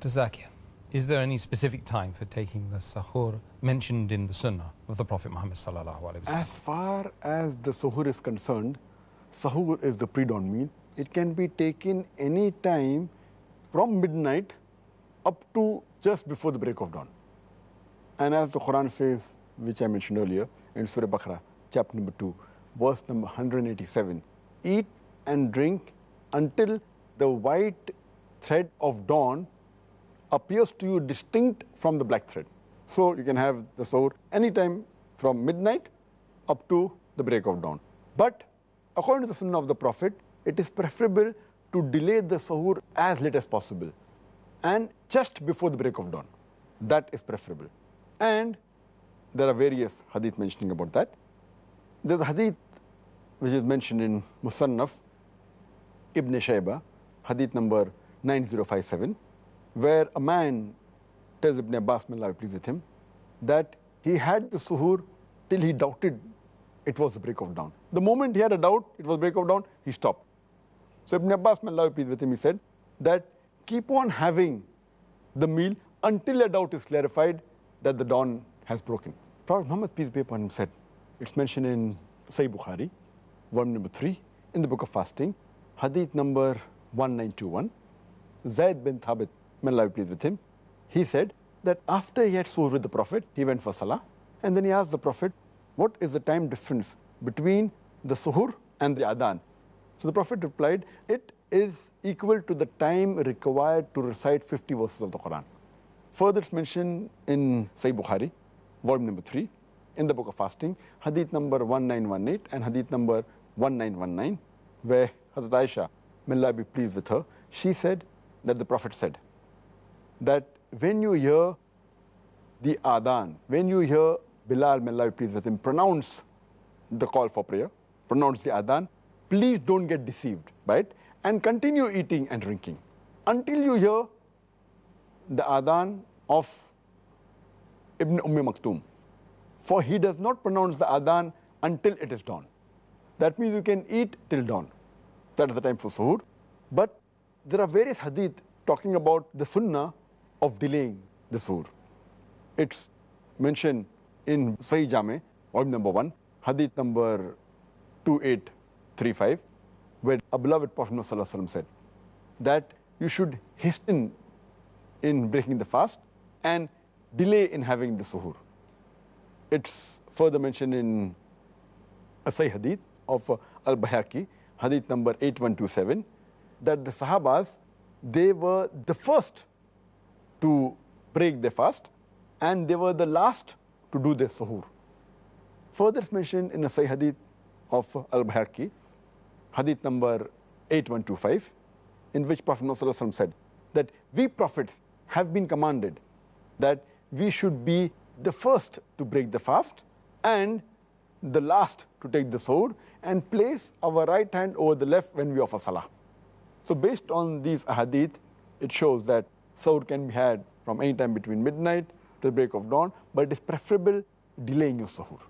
Dr. Zakir, is there any specific time for taking the suhoor mentioned in the Sunnah of the Prophet Muhammad sallallahu alaihi wasallam? As far as the suhoor is concerned, suhoor is the pre-dawn meal. It can be taken any time from midnight up to just before the break of dawn. And as the Quran says, which I mentioned earlier, in Surah Baqarah, chapter number 2, verse number 187, eat and drink until the white thread of dawn appears to you distinct from the black thread. So you can have the suhoor anytime from midnight up to the break of dawn. But according to the Sunnah of the Prophet, it is preferable to delay the suhoor as late as possible and just before the break of dawn. That is preferable. And there are various hadith mentioning about that. There's a hadith which is mentioned in Musannaf Ibn Shayba, hadith number 9057, where a man tells Ibn Abbas, may Allah be pleased with him, that he had the suhoor till he doubted it was the break of dawn. The moment he had a doubt it was break of dawn, he stopped. So Ibn Abbas, may Allah be pleased with him, he said that keep on having the meal until a doubt is clarified that the dawn has broken. Prophet Muhammad, peace be upon him, said, it's mentioned in Sahih Bukhari, volume number 3, in the book of fasting, hadith number 1921, Zayd bin Thabit, may Allah be pleased with him, he said that after he had suhoor with the Prophet, he went for salah, and then he asked the Prophet, what is the time difference between the suhoor and the adhan? So the Prophet replied, it is equal to the time required to recite 50 verses of the Quran. Further, it's mentioned in Sahih Bukhari, volume number 3, in the book of fasting, hadith number 1918 and hadith number 1919, where Hazrat Aisha, may Allah be pleased with her, she said that the Prophet said that when you hear the adhan, when you hear Bilal, may Allah be pleased with him, pronounce the call for prayer, pronounce the adhan, please don't get deceived by it and continue eating and drinking until you hear the adhan of Ibn Maktoum. For he does not pronounce the adhan until it is dawn. That means you can eat till dawn. That is the time for suhoor. But there are various hadith talking about the sunnah of delaying the suhoor. It's mentioned in Sahih Jame, volume number 1, hadith number 2835, where a beloved Prophet ﷺ said that you should hasten in breaking the fast and delay in having the suhoor. It's further mentioned in a Sahih hadith of Al-Bayhaqi, hadith number 8127, that the Sahabas, they were the first to break their fast and they were the last to do their suhoor. Further, it's mentioned in a Sahih hadith of Al-Bayhaqi, hadith number 8125, in which Prophet ﷺ said that we prophets have been commanded that we should be the first to break the fast and the last to take the suhoor and place our right hand over the left when we offer salah. So based on these ahadith, it shows that suhoor can be had from any time between midnight to the break of dawn, but it is preferable delaying your suhoor.